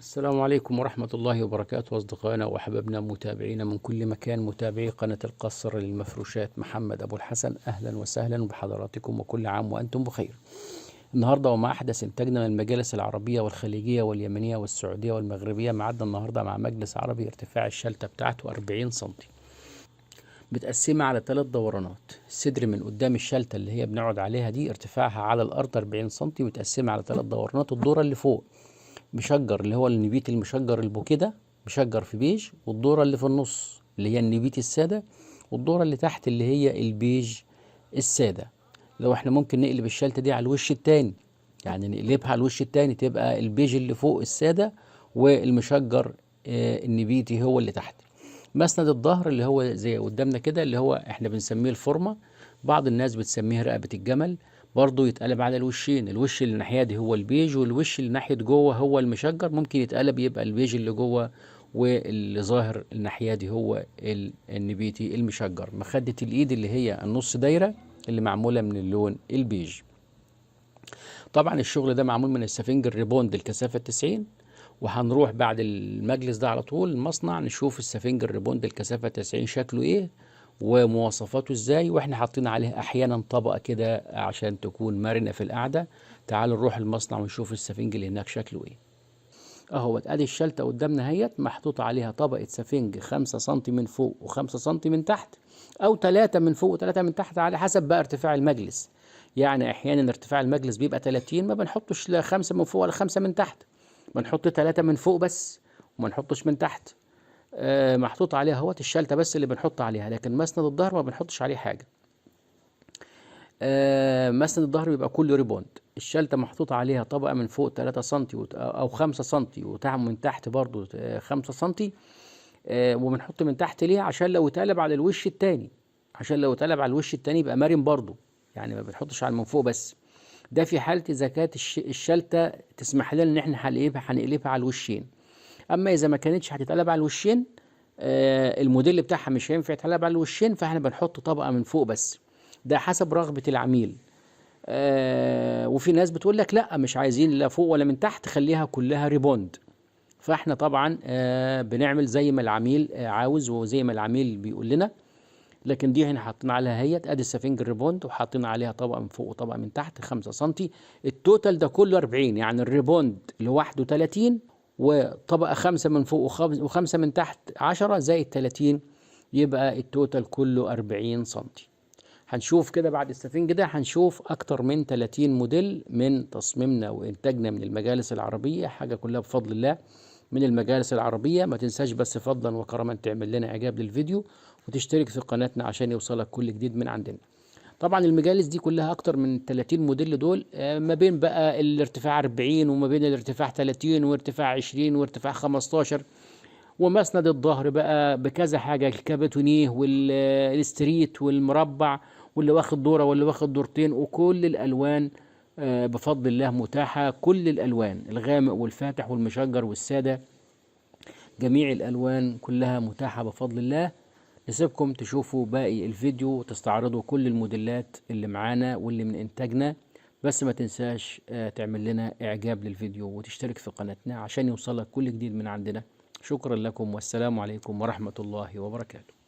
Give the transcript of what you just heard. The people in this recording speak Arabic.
السلام عليكم ورحمة الله وبركاته، أصدقائنا وأحبابنا متابعينا من كل مكان، متابعي قناة القصر للمفروشات. محمد أبو الحسن، أهلا وسهلا بحضراتكم وكل عام وأنتم بخير. النهاردة ومع أحدث إنتاجنا من المجالس العربية والخليجية واليمنية والسعودية والمغربية، معدنا النهاردة مع مجلس عربي ارتفاع الشلتة بتاعته 40 سنتي، متقسمة على 3 دورانات. الصدر من قدام الشلتة اللي هي بنقعد عليها دي ارتفاعها على الأرض 40 سنتي، متقسمة على 3 دورانات. الدورة اللي فوق مشجر اللي هو النبيت المشجر البوكيه ده، مشجر في بيج، والدورة اللي في النص اللي هي النبيت السادة، والدورة اللي تحت اللي هي البيج السادة. لو احنا ممكن نقلب الشلتة دي على الوش التاني، يعني نقلبها على الوش التاني تبقى البيج اللي فوق السادة والمشجر النبيتي هو اللي تحت. مسند الظهر اللي هو زي قدامنا كده اللي هو احنا بنسميه الفورمة، بعض الناس بتسميه رقبة الجمل، برضه يتقلب على الوشين. الوش اللي ناحية دي هو البيج، والوش اللي ناحية جوه هو المشجر. ممكن يتقلب يبقى البيج اللي جوه واللي ظاهر الناحية دي هو النبيتي المشجر. مخدة الإيد اللي هي النص دايرة اللي معمولة من اللون البيج. طبعا الشغل ده معمول من السفنج الريبوند الكثافة 90، وهنروح بعد المجلس ده على طول المصنع نشوف السفنج الريبوند الكثافة 90 شكله ايه ومواصفاته ازاي، واحنا حاطين عليه احيانا طبقة كده عشان تكون مرنة في القعدة. تعالوا نروح المصنع ونشوف السفنج اللي هناك شكله ايه. اهوت ادي الشلتة قدامنا اهيت، محطوط عليها طبقة سفنج 5 سم من فوق و5 سم من تحت، او 3 من فوق و3 من تحت على حسب بقى ارتفاع المجلس. يعني احيانا ارتفاع المجلس بيبقى 30، ما بنحطش لا 5 من فوق ولا 5 من تحت، بنحط 3 من فوق بس وما نحطش من تحت. محطوط عليها اهوت الشلتة بس اللي بنحط عليها، لكن مسند الظهر ما بنحطش عليه حاجة. مسند الظهر بيبقى كله ريبوند. الشلتة محطوط عليها طبقة من فوق 3 سم أو 5 سم، ومن تحت برضو 5 سم. وبنحط من تحت ليه؟ عشان لو اتقلب على الوش التاني، يبقى مرن برضو، يعني ما بنحطش على من فوق بس. ده في حالة إذا كانت الشلتة تسمح لنا إن إحنا هنقلبها على الوشين. أما إذا ما كانتش هتتقلب على الوشين، الموديل بتاعها مش هينفع يتقلب على الوشين، فإحنا بنحط طبقة من فوق بس. ده حسب رغبة العميل. وفي ناس بتقول لك لا، مش عايزين لا فوق ولا من تحت، خليها كلها ريبوند. فاحنا طبعا بنعمل زي ما العميل عاوز وزي ما العميل بيقول لنا. لكن دي هنا حاطين عليها هيت ادي السفنج الريبوند، وحاطين عليها طبقه من فوق وطبقه من تحت 5 سم. التوتال ده كله 40، يعني الريبوند لوحده 30، وطبقه 5 من فوق وخمسه من تحت 10 زائد 30، يبقى التوتال كله 40 سم. هنشوف كده بعد السفنج ده، هنشوف اكتر من 30 موديل من تصميمنا وانتاجنا من المجالس العربية، حاجة كلها بفضل الله من المجالس العربية. ما تنساش بس فضلا وكرما تعمل لنا اعجاب للفيديو وتشترك في قناتنا عشان يوصلك كل جديد من عندنا. طبعا المجالس دي كلها اكتر من 30 موديل دول، ما بين بقى الارتفاع 40 وما بين الارتفاع 30 وارتفاع 20 وارتفاع 15. ومسند الظهر بقى بكذا حاجة، الكابتونيه والستريت والمربع، واللي واخد دورة واللي واخد دورتين، وكل الألوان بفضل الله متاحة. كل الألوان، الغامق والفاتح والمشجر والسادة، جميع الألوان كلها متاحة بفضل الله. نسيبكم تشوفوا باقي الفيديو وتستعرضوا كل الموديلات اللي معانا واللي من إنتاجنا. بس ما تنساش تعمل لنا إعجاب للفيديو وتشترك في قناتنا عشان يوصلك كل جديد من عندنا. شكرا لكم والسلام عليكم ورحمة الله وبركاته.